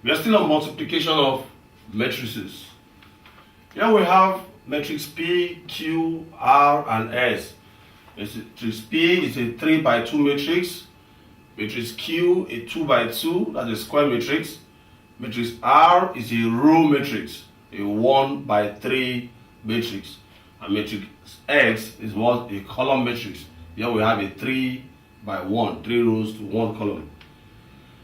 We are still on multiplication of matrices. Here we have matrix P, Q, R, and S. Matrix P is a 3 by 2 matrix. Matrix Q, a 2 by 2, that's a square matrix. Matrix R is a row matrix, a 1 by 3 matrix. And matrix X is what? A column matrix. Here we have a 3 by 1, 3 rows to 1 column.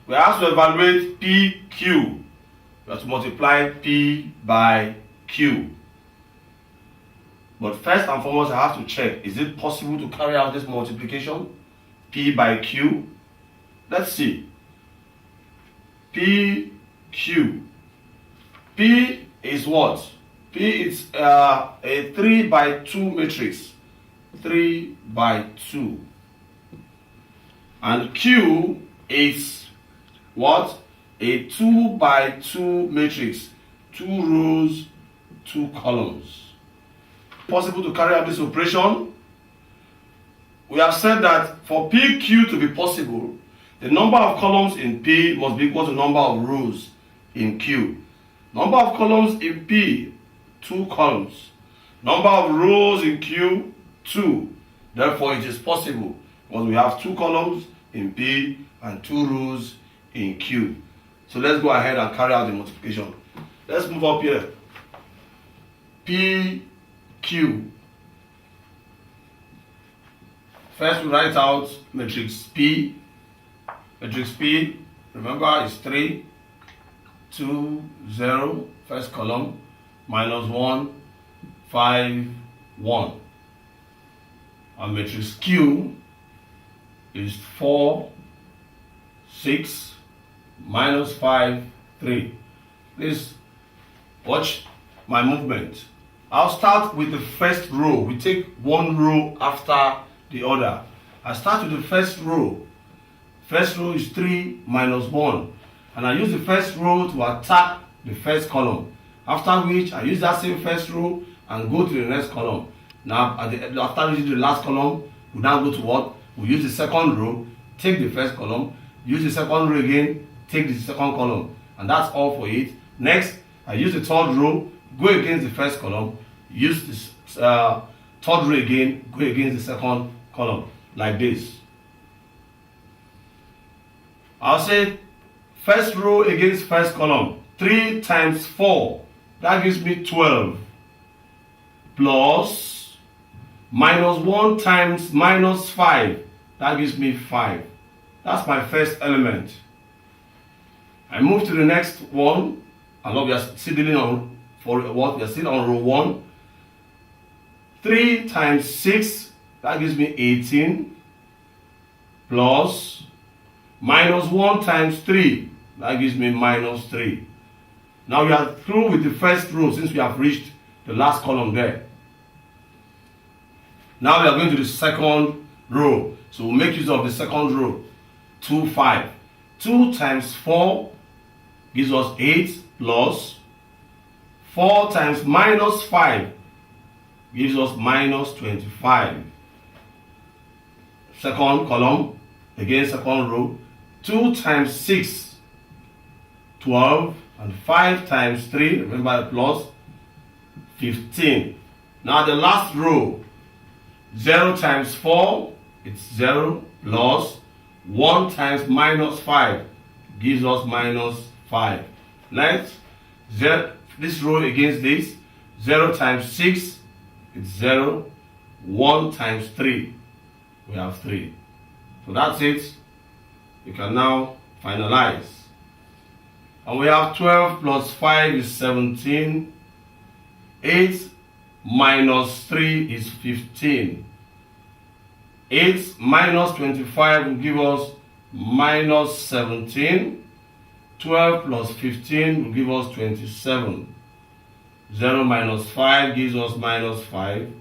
We have to evaluate PQ. We have to multiply P by Q. But first and foremost, I have to check, is it possible to carry out this multiplication? P by Q. Let's see. PQ. P is what? P is a 3 by 2 matrix. 3 by 2. And Q is what? A 2 by 2 matrix. 2 rows, 2 columns. Possible to carry out this operation? We have said that for PQ to be possible, the number of columns in P must be equal to the number of rows in Q. Number of columns in P, 2 columns. Number of rows in Q, 2. Therefore, it is possible because we have 2 columns in P and 2 rows in Q. So let's go ahead and carry out the multiplication. Let's move up here. PQ. First, we write out matrix P. Matrix P, remember, is 3, 2, 0, first column, minus 1, 5, 1. And matrix Q is 4, 6, minus 5, 3. Please watch my movement. I'll start with the first row. We take one row after the other. I start with the first row. First row is 3 minus 1. And I use the first row to attack the first column. After which, I use that same first row and go to the next column. Now, after using the last column, we now go to what? We use the second row, take the first column, use the second row again, take the second column. And that's all for it. Next, I use the third row, go against the first column, use this third row again, go against the second column, like this. I'll say first row against first column. 3 times 4, that gives me 12. Plus minus 1 times minus 5, that gives me 5. That's my first element. I move to the next one. I love we are still dealing on for what? We are still on row 1. 3 times 6, that gives me 18. Plus minus 1 times 3, that gives me minus 3. Now we are through with the first row since we have reached the last column there. Now we are going to the second row. So we'll make use of the second row. 2, 5. 2 times 4 gives us 8 plus 4 times minus 5 gives us minus 25. Second column, again second row. 2 times 6, 12, and 5 times 3, remember the plus, 15. Now the last row, 0 times 4, it's 0, plus 1 times minus 5 gives us minus 5. Next, this row against this, 0 times 6, it's 0, 1 times 3, we have 3. So that's it. You can now finalize. And we have 12 plus 5 is 17. 8 minus 3 is 15. 8 minus 25 will give us minus 17. 12 plus 15 will give us 27. 0 minus 5 gives us minus 5.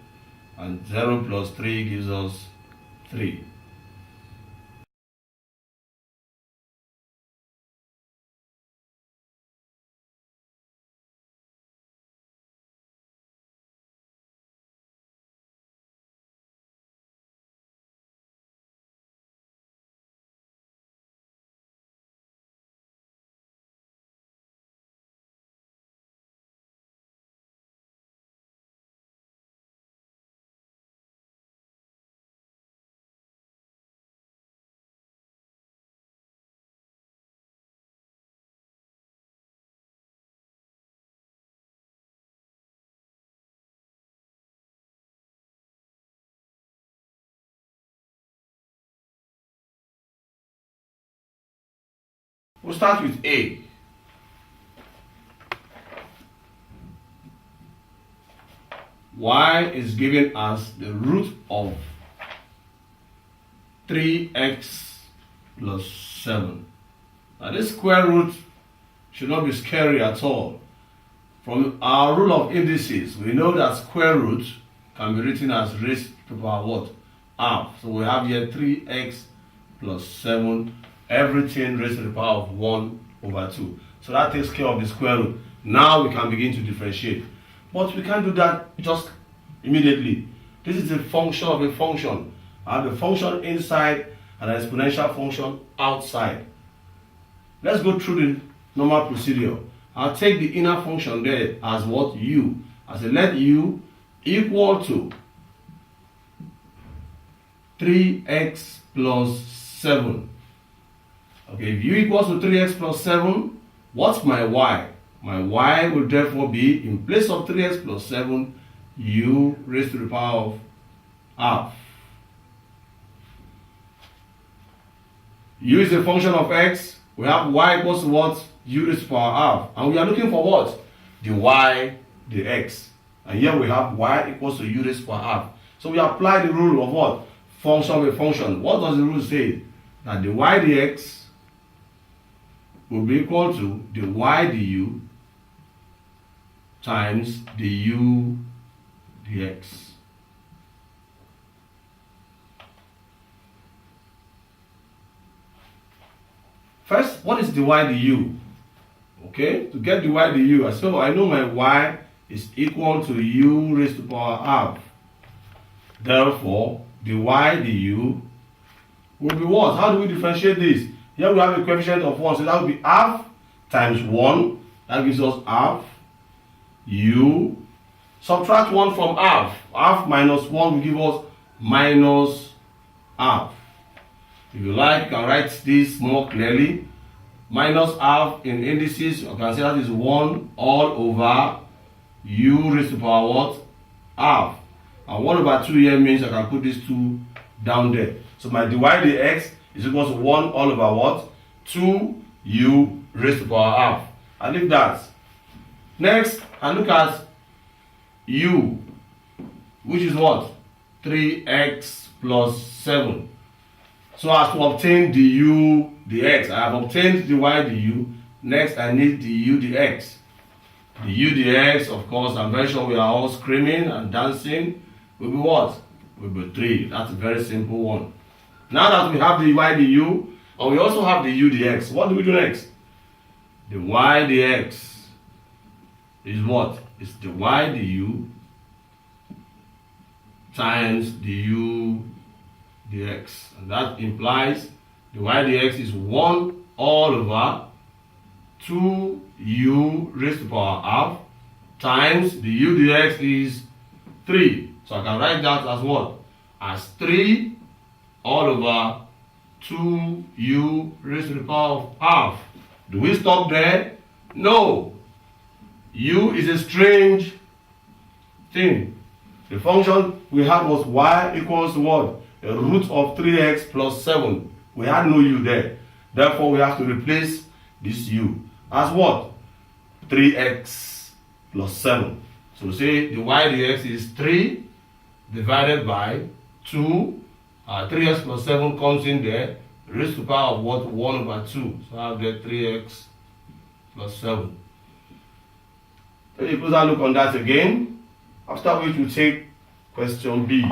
And 0 plus 3 gives us 3. We'll start with A. Y is giving us the root of 3x plus 7. Now this square root should not be scary at all. From our rule of indices, we know that square root can be written as raised to the power what? Half. So we have here 3x plus 7, everything raised to the power of 1 over 2. So that takes care of the square root. Now we can begin to differentiate. But we can't do that just immediately. This is a function of a function. I have a function inside and an exponential function outside. Let's go through the normal procedure. I'll take the inner function there as what? U. I say let U equal to 3x plus 7. Okay, if U equals to 3x plus 7, what's my Y? My Y will therefore be, in place of 3x plus 7, U raised to the power of half. U is a function of x. We have Y equals to what? U raised to the power half. And we are looking for what? The Y, the x. And here we have Y equals to U raised to the power half. So we apply the rule of what? Function of a function. What does the rule say? That the Y dx will be equal to the Y du times the U dx. First, what is the Y du? Okay, to get the Y du, so I know my Y is equal to U raised to the power half. Therefore, the Y du will be what? How do we differentiate this? Here we have a coefficient of 1, so that will be half times 1. That gives us half. U. Subtract 1 from half. Half minus 1 will give us minus half. If you like, you can write this more clearly. Minus half in indices, you can say that is 1 all over U raised to the power what? Half. And 1 over 2 here means I can put these 2 down there. So my dy dx is equal to 1 all over what? 2u raised to the power half. I leave that. Next, I look at u, which is what? 3x plus 7. So as to obtain du dx, I have obtained the y du. Next, I need the u dx. The u dx, of course, I'm very sure we are all screaming and dancing. Will be what? Will be 3. That's a very simple one. Now that we have the y du, and we also have the u dx, what do we do next? The y dx is what? It's the y du times the u dx. And that implies the y dx is 1 all over 2u raised to the power half times the u dx is 3. So I can write that as what? As 3 all over 2u raised to the power of half. Do we stop there? No. U is a strange thing. The function we had was y equals to what? A root of 3x plus 7. We had no u there. Therefore, we have to replace this u as what? 3x plus 7. So say the y dx is 3 divided by 2. 3x plus 7 comes in there. Raised to the power of what? 1 over 2. So I have there 3x plus 7. Take a closer look on that again. After which we take question B.